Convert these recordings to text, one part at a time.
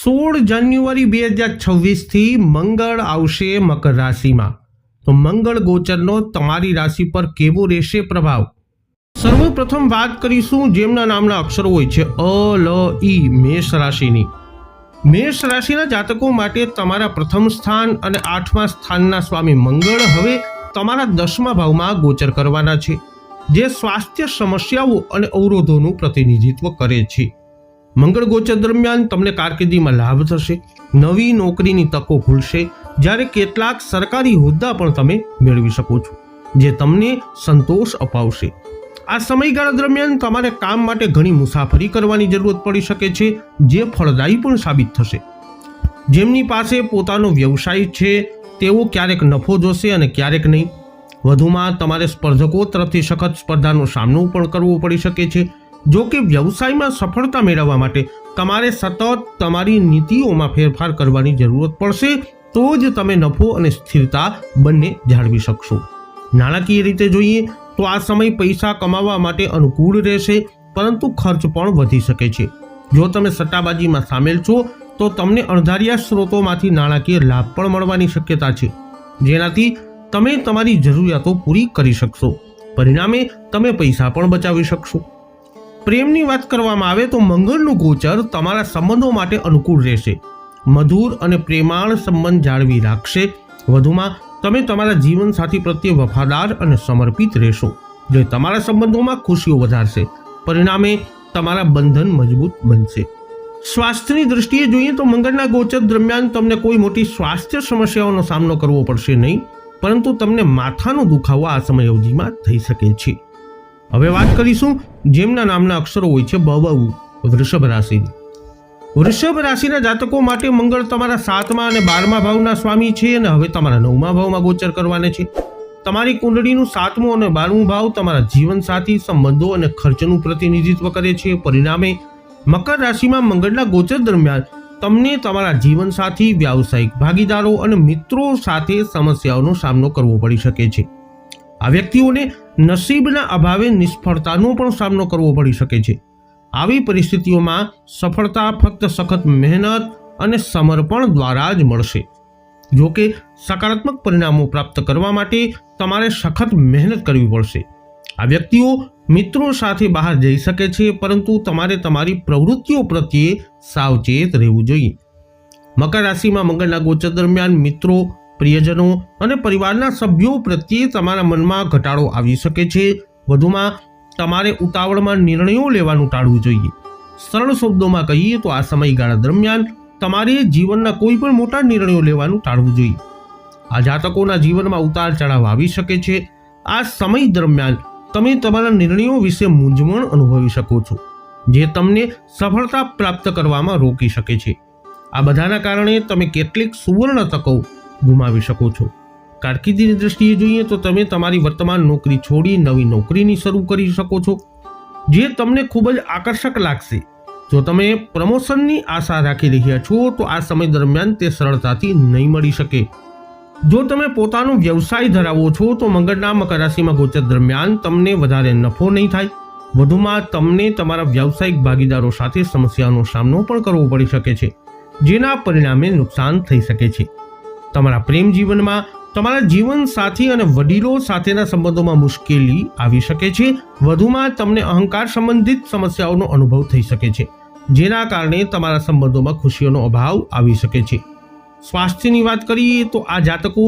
16 જાન્યુઆરી 2026 મંગળ આવશે મકર રાશિમાં। તો મંગળ ગોચરનો તમારી રાશિ પર કેવો રહેશે પ્રભાવ? સર્વપ્રથમ વાત કરીશું જેમના નામના અક્ષરો હોય છે અ લ ઈ, મેષ રાશિની। મેષ રાશિના જાતકો માટે તમારા પ્રથમ સ્થાન અને 8મા સ્થાનના સ્વામી મંગળ હવે તમારા 10મા ભાવમાં ગોચર કરવાના છે, જે સ્વાસ્થ્ય સમસ્યાઓ અને અવરોધોનું પ્રતિનિધિત્વ કરે છે। મંગળ ગોચર દરમિયાન તમને કારકિર્દીમાં લાભ થશે, નવી નોકરીની તકો ખુલશે, જ્યારે કેટલાક સરકારી હોદ્દા પણ તમે મેળવી શકો છો, જે તમને સંતોષ અપાવશે। આ સમયગાળા દરમિયાન તમારે કામ માટે ઘણી મુસાફરી કરવાની જરૂરત પડી શકે છે, જે ફળદાયી પણ સાબિત થશે। જેમની પાસે પોતાનો વ્યવસાય છે તેઓ ક્યારેક નફો જોશે અને ક્યારેક નહીં। વધુમાં તમારે સ્પર્ધકો તરફથી સખત સ્પર્ધાનો સામનો પણ કરવો પડી શકે છે। જો કે વ્યવસાયમાં સફળતા મેળવવા માટે તમારે સતત તમારી નીતિઓમાં ફેરફાર કરવાની જરૂરત પડશે, તો જ તમે નફો અને સ્થિરતા બંને જાળવી શકશો। નાણાકીય રીતે જોઈએ તો આ સમય પૈસા કમાવા માટે અનુકૂળ રહેશે, પરંતુ ખર્ચ પણ વધી શકે છે। જો તમે સટ્ટાબાજીમાં સામેલ છો તો તમને અણધાર્યા સ્ત્રોતોમાંથી નાણાકીય લાભ પણ મળવાની શક્યતા છે, જેનાથી તમે તમારી જરૂરિયાતો પૂરી કરી શકશો। પરિણામે તમે પૈસા પણ બચાવી શકશો। પ્રેમની વાત કરવામાં આવે તો મંગળનું ગોચર તમારા સંબંધો માટે અનુકૂળ રહેશે, મધુર અને પ્રેમાળ સંબંધ જાળવી રાખશે। વધુમાં તમે તમારા જીવનસાથી પ્રત્યે વફાદાર અને સમર્પિત રહેશો, જે તમારા સંબંધોમાં ખુશીઓ વધારશે। પરિણામે તમારા બંધન મજબૂત બનશે। સ્વાસ્થ્યની દૃષ્ટિએ જોઈએ તો મંગળના ગોચર દરમિયાન તમને કોઈ મોટી સ્વાસ્થ્ય સમસ્યાઓનો સામનો કરવો પડશે નહીં, પરંતુ તમને માથાનો દુખાવો આ સમયાવધિમાં થઈ શકે છે। હવે વાત કરીશું જેમના નામના અક્ષરો હોય છે બ, વૃષભ રાશિની। વૃષભ રાશિના જાતકો માટે મંગળ તમારા 7મા અને 12મા ભાવના સ્વામી છે અને હવે તમારા 9મા ભાવમાં ગોચર કરવાના છે। તમારી કુંડળીનું 7મું અને 12મું ભાવ તમારા જીવનસાથી, સંબંધો અને ખર્ચનું પ્રતિનિધિત્વ કરે છે। પરિણામે મકર રાશિમાં મંગળના ગોચર દરમિયાન તમને તમારા જીવનસાથી, વ્યાવસાયિક ભાગીદારો અને મિત્રો સાથે સમસ્યાઓનો સામનો કરવો પડી શકે છે। આ વ્યક્તિઓને નસીબના અભાવે નિષ્ફળતાનો પણ સામનો કરવો પડી શકે છે। આવી પરિસ્થિતિઓમાં સફળતા ફક્ત સખત મહેનત અને સમર્પણ દ્વારા જ મળશે। જો કે સકારાત્મક પરિણામો પ્રાપ્ત કરવા માટે તમારે સખત મહેનત કરવી પડશે। આ વ્યક્તિઓ મિત્રો સાથે બહાર જઈ શકે છે, પરંતુ તમારે તમારી પ્રવૃત્તિઓ પ્રત્યે સાવચેત રહેવું જોઈએ। મકર રાશિમાં મંગળના ગોચર દરમિયાન મિત્રો, પ્રિયજનો અને પરિવારના સભ્યો પ્રત્યે તમારા મનમાં ઘટાડો આવી શકે છે। વધુમાં તમારે ઉતાવળમાં નિર્ણયો લેવાનું ટાળવું જોઈએ। સરળ શબ્દોમાં કહીએ તો આ સમયગાળા દરમિયાન તમારે જીવનના કોઈ પણ મોટા નિર્ણયો લેવાનું ટાળવું જોઈએ। આ જાતકોના જીવનમાં ઉતાર ચઢાવ આવી શકે છે। આ સમય દરમિયાન તમે તમારા નિર્ણયો વિશે મૂંઝવણ અનુભવી શકો છો, જે તમને સફળતા પ્રાપ્ત કરવામાં રોકી શકે છે। આ બધાના કારણે તમે કેટલીક સુવર્ણ તકો ગુમાવી શકો છો। કારકિર્દીની દ્રષ્ટિએ જોઈએ તો તમે તમારી વર્તમાન નોકરી છોડી નવી નોકરીની શરૂ કરી શકો છો, જે તમને ખૂબ જ આકર્ષક લાગશે। જો તમે પ્રમોશનની આશા રાખી રહ્યા છો તો આ સમય દરમિયાન તે સરળતાથી નહીં મળી શકે। જો તમે પોતાનો વ્યવસાય ધરાવો છો તો મંગળના મકર રાશિમાં ગોચર દરમિયાન તમને વધારે નફો નહીં થાય। વધુમાં તમને તમારા વ્યાવસાયિક ભાગીદારો સાથે સમસ્યાનો સામનો પણ કરવો પડી શકે છે, જેના પરિણામે નુકસાન થઈ શકે છે। તમારા પ્રેમ જીવનમાં તમારા જીવન સાથી અને વડીલો સાથેના સંબંધોમાં મુશ્કેલી આવી શકે છે। વધુમાં તમને અહંકાર સંબંધિત સમસ્યાઓનો અનુભવ થઈ શકે છે, જેના કારણે તમારા સંબંધોમાં ખુશીઓનો અભાવ આવી શકે છે। સ્વાસ્થ્યની વાત કરીએ તો આ જાતકો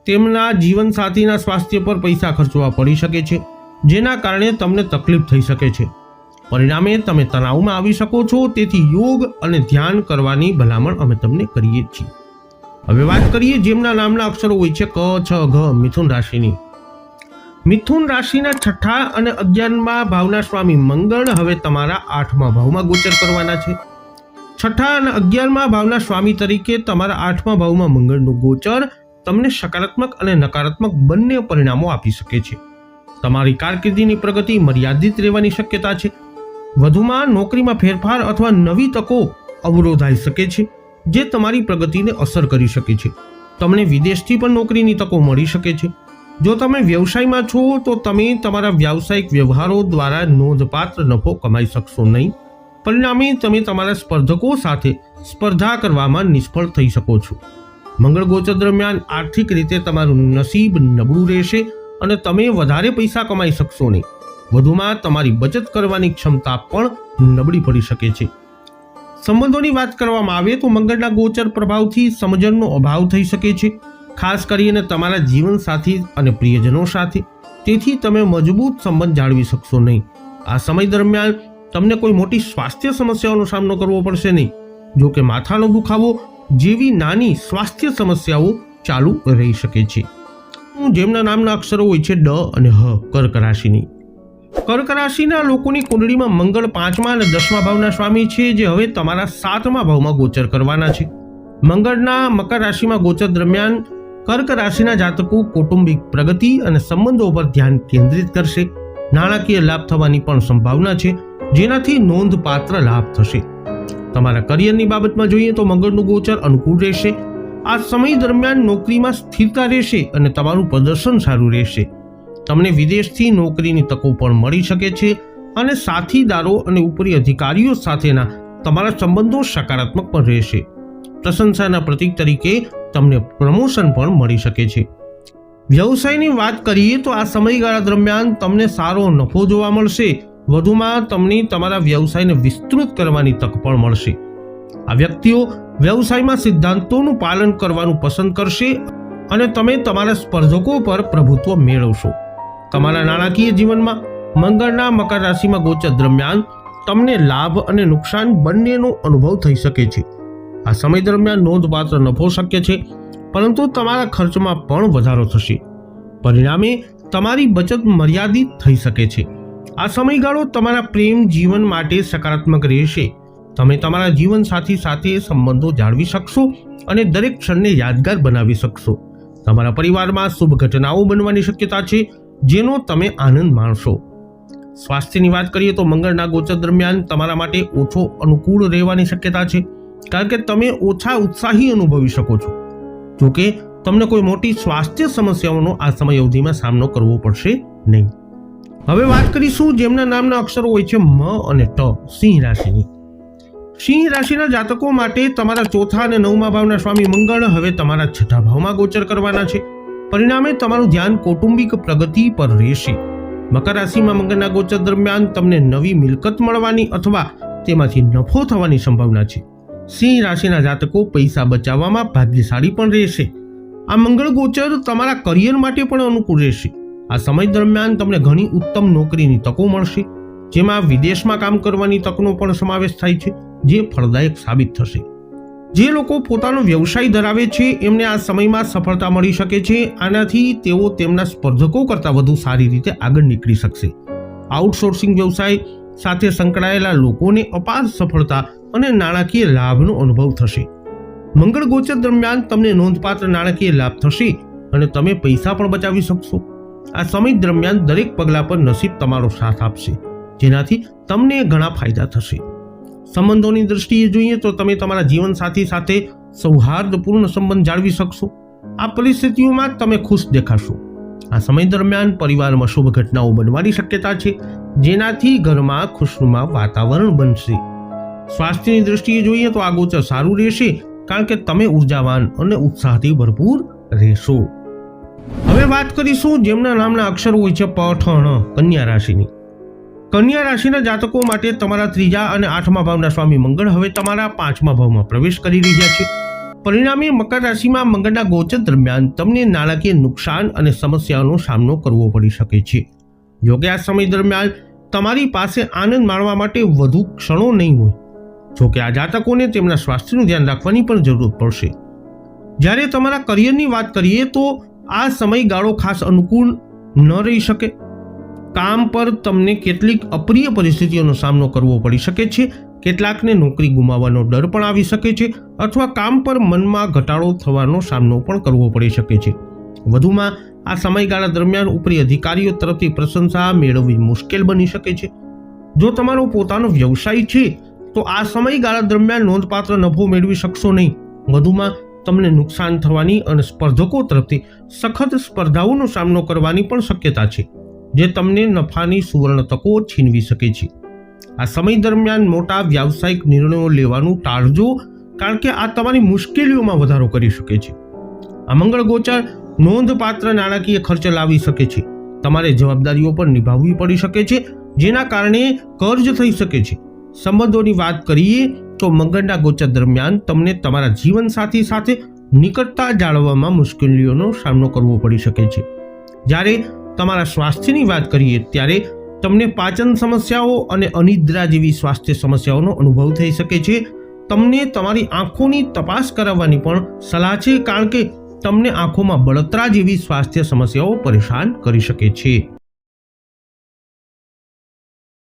તેમના જીવન સાથીના સ્વાસ્થ્ય પર પૈસા ખર્ચવા પડી શકે છે, જેના કારણે તમને તકલીફ થઈ શકે છે। પરિણામે તમે તણાવમાં આવી શકો છો, તેથી યોગ અને ધ્યાન કરવાની ભલામણ અમે તમને કરીએ છીએ। હવે વાત કરીએ જેમના નામના અક્ષરો હોય છે ક, છ, ઘ, મિથુન રાશિની। મિથુન રાશિના 6ઠા અને 11મા ભાવના સ્વામી મંગળ હવે તમારા 8મા ભાવમાં ગોચર કરવાના છે। 6ઠા અને 11મા ભાવના સ્વામી તરીકે તમારા 8મા ભાવમાં મંગળનું ગોચર તમને સકારાત્મક અને નકારાત્મક બંને પરિણામો આપી શકે છે। તમારી કારકિર્દીની પ્રગતિ મર્યાદિત રહેવાની શક્યતા છે। વધુમાં નોકરીમાં ફેરફાર અથવા નવી તકો અવરોધાઈ શકે છે, જે તમારી પ્રગતિને અસર કરી શકે છે। તમને વિદેશથી પણ નોકરીની તકો મળી શકે છે। જો તમે વ્યવસાયમાં છો તો તમે તમારા વ્યાવસાયિક વ્યવહારો દ્વારા નોંધપાત્ર નફો કમાઈ શકશો નહીં, પરિણામે તમે તમારા સ્પર્ધકો સાથે સ્પર્ધા કરવામાં નિષ્ફળ થઈ શકો છો. મંગળ ગોચર દરમિયાન આર્થિક રીતે તમારું નસીબ નબળું રહેશે અને તમે વધારે પૈસા કમાઈ શકશો નહીં. વધુમાં તમારી બચત કરવાની ક્ષમતા પણ નબળી પડી શકે છે. સંબંધોની વાત કરવામાં આવે તો મંગળના ગોચર પ્રભાવથી સમજણનો અભાવ થઈ શકે છે, ખાસ કરીને તમારા જીવનસાથી અને પ્રિયજનો સાથે. તેથી તમે મજબૂત સંબંધ જાળવી શકશો નહીં. આ સમય દરમિયાન તમને કોઈ મોટી સ્વાસ્થ્ય સમસ્યાઓનો સામનો કરવો પડશે નહીં. જો કે માથાનો દુખાવો જેવી નાની સ્વાસ્થ્ય સમસ્યાઓ ચાલુ રહી શકે છે. જેમના નામના અક્ષરો હોય છે ડ અને હ, કર્ક રાશિની. કર્ક રાશિના લોકોની કુંડળીમાં મંગળ 5મા અને 10મા ભાવના સ્વામી છે, જે હવે તમારા 7મા ભાવમાં ગોચર કરવાના છે. મંગળના મકર રાશિમાં ગોચર દરમિયાન કર્ક રાશિના જાતકો કૌટુંબિક પ્રગતિ અને સંબંધો પર ધ્યાન કેન્દ્રિત કરશે. નાણાકીય લાભ થવાની પણ સંભાવના છે, જેનાથી નોંધપાત્ર લાભ થશે. તમારા કરિયરની બાબતમાં જોઈએ તો મંગળનું ગોચર અનુકૂળ રહેશે. આ સમય દરમિયાન નોકરીમાં સ્થિરતા રહેશે અને તમારું પ્રદર્શન સારું રહેશે. તમને વિદેશથી નોકરીની તકો પણ મળી શકે છે અને સાથીદારો અને ઉપરી અધિકારીઓ સાથેના તમારા સંબંધો સકારાત્મક પણ રહેશે. પ્રશંસાના પ્રતીક તરીકે તમને પ્રમોશન પણ મળી શકે છે. વ્યવસાયની વાત કરીએ તો આ સમયગાળા દરમિયાન તમને સારો નફો જોવા મળશે. વધુમાં તમને તમારા વ્યવસાયને વિસ્તૃત કરવાની તક પણ મળશે. આ વ્યક્તિઓ વ્યવસાયમાં સિદ્ધાંતોનું પાલન કરવાનું પસંદ કરશે અને તમે તમારા સ્પર્ધકો પર પ્રભુત્વ મેળવશો. તમારા નાણાકીય જીવનમાં મંગળના મકર રાશિમાં ગોચર દરમિયાન તમને લાભ અને નુકસાન બંનેનો અનુભવ થઈ શકે છે. આ સમય દરમિયાન નોંધપાત્ર નફો શક્ય છે, પરંતુ તમારા ખર્ચમાં પણ વધારો થશે. પરિણામે તમારી બચત મર્યાદિત થઈ શકે છે. આ સમયગાળો તમારા પ્રેમ જીવન માટે સકારાત્મક રહેશે. તમે તમારા જીવનસાથી સાથે સંબંધો જાળવી શકશો અને દરેક ક્ષણને યાદગાર બનાવી શકશો. તમારા પરિવારમાં શુભ ઘટનાઓ બનવાની શક્યતા છે, જેનો તમે આનંદ માણશો. સ્વાસ્થ્યની વાત કરીએ તો મંગળના ગોચર દરમિયાન તમારા માટે ઓછો અનુકૂળ રહેવાની શક્યતા છે, કારણ કે તમે ઓછા ઉત્સાહી અનુભવી શકો છો. જોકે તમને કોઈ મોટી સ્વાસ્થ્ય સમસ્યાઓનો આ સમય અવધિમાં સામનો કરવો પડશે નહીં. હવે વાત કરીશું જેમના નામના અક્ષરો હોય છે મ અને ટ, સિંહ રાશિની. સિંહ રાશિના જાતકો માટે તમારા 4થા અને 9મા ભાવના સ્વામી મંગળ હવે તમારા 6થા ભાવમાં ગોચર કરવાના છે. પરિણામે તમારું ધ્યાન કૌટુંબિક પ્રગતિ પર રહેશે. મકર રાશિમાં મંગળના ગોચર દરમિયાન તમને નવી મિલકત મળવાની અથવા તેમાંથી નફો થવાની સંભાવના છે. સિંહ રાશિના જાતકો પૈસા બચાવવામાં ભાગ્યશાળી પણ રહેશે. આ મંગળ ગોચર તમારા કરિયર માટે પણ અનુકૂળ રહેશે. આ સમય દરમિયાન તમને ઘણી ઉત્તમ નોકરીની તકો મળશે, જેમાં વિદેશમાં કામ કરવાની તકનો પણ સમાવેશ થાય છે, જે ફળદાયક સાબિત થશે. જે લોકો પોતાનો વ્યવસાય ધરાવે છે એમને આ સમયમાં સફળતા મળી શકે છે. આનાથી તેઓ તેમના સ્પર્ધકો કરતાં વધુ સારી રીતે આગળ નીકળી શકશે. આઉટસોર્સિંગ વ્યવસાય સાથે સંકળાયેલા લોકોને અપાર સફળતા અને નાણાકીય લાભનો અનુભવ થશે. મંગળ ગોચર દરમિયાન તમને નોંધપાત્ર નાણાકીય લાભ થશે અને તમે પૈસા પણ બચાવી શકશો. આ સમય દરમિયાન દરેક પગલા પર નસીબ તમારો સાથ આપશે, જેનાથી તમને ઘણા ફાયદા થશે. સંબંધોની દ્રષ્ટિએ જોઈએ તો તમે તમારા જીવનસાથી સાથે સૌહાર્દપૂર્ણ સંબંધ જાળવી શકશો. આ પરિસ્થિતિઓમાં તમે ખુશ દેખાશો. આ સમય દરમિયાન પરિવારમાં શુભ ઘટનાઓ બનવાની શક્યતા છે, જેનાથી ઘરમાં ખુશનુમા વાતાવરણ બનશે. સ્વાસ્થ્યની દ્રષ્ટિએ જોઈએ તો આ ગોચર સારું રહેશે, કારણ કે તમે ઉર્જાવાન અને ઉત્સાહથી ભરપૂર રહેશો. હવે વાત કરીશું જેમના નામના અક્ષરો હોય છે પ, ઠ, ણ, કન્યા રાશિની. કન્યા રાશિના જાતકો માટે તમારા 3જા અને 8મા ભાવના સ્વામી મંગળ હવે તમારા 5મા ભાવમાં પ્રવેશ કરી રહ્યા છે. પરિણામે મકર રાશિમાં મંગળના ગોચર દરમિયાન તમને નાણાકીય નુકસાન અને સમસ્યાઓનો સામનો કરવો પડી શકે છે. જોકે આ સમય દરમિયાન તમારી પાસે આનંદ માણવા માટે વધુ ક્ષણો નહીં હોય. જોકે આ જાતકોને તેમના સ્વાસ્થ્યનું ધ્યાન રાખવાની પણ જરૂર પડશે. જ્યારે તમારા કરિયરની વાત કરીએ તો આ સમયગાળો ખાસ અનુકૂળ ન રહી શકે. કામ પર તમને કેટલીક અપ્રિય પરિસ્થિતિઓનો સામનો કરવો પડી શકે છે. કેટલાકને નોકરી ગુમાવવાનો ડર પણ આવી શકે છે અથવા કામ પર મનમાં ઘટાડો થવાનો સામનો પણ કરવો પડી શકે છે. વધુમાં આ સમયગાળા દરમિયાન ઉપરી અધિકારીઓ તરફથી પ્રશંસા મેળવવી મુશ્કેલ બની શકે છે. જો તમારો પોતાનો વ્યવસાય છે તો આ સમયગાળા દરમિયાન નોંધપાત્ર નફો મેળવી શકશો નહીં. વધુમાં તમને નુકસાન થવાની અને સ્પર્ધકો તરફથી સખત સ્પર્ધાઓનો સામનો કરવાની પણ શક્યતા છે, જે તમને નફાની સુવર્ણ તકો છીનવી શકે છે. આ સમય દરમિયાન મોટા વ્યાવસાયિક નિર્ણયો લેવાનું ટાળજો, કારણ કે આ તમારી મુશ્કેલીઓમાં વધારો કરી શકે છે. આ મંગળ ગોચર નોંધપાત્ર નાણાકીય ખર્ચ લાવી શકે છે. તમારે જવાબદારીઓ પણ નિભાવવી પડી શકે છે, જેના કારણે કર્જ થઈ શકે છે. સંબંધોની વાત કરીએ તો મંગળના ગોચર દરમિયાન તમને તમારા જીવનસાથી સાથે નિકટતા જાળવવામાં મુશ્કેલીઓનો સામનો કરવો પડી શકે છે. જ્યારે તમારા સ્વાસ્થ્યની વાત કરીએ ત્યારે તમને પાચન સમસ્યાઓ અને અનિદ્રા જેવી સ્વાસ્થ્ય સમસ્યાઓનો અનુભવ થઈ શકે છે. તમને તમારી આંખોની તપાસ કરાવવાની પણ સલાહ છે, કારણ કે તમને આંખોમાં બળતરા જેવી સ્વાસ્થ્ય સમસ્યાઓ પરેશાન કરી શકે છે.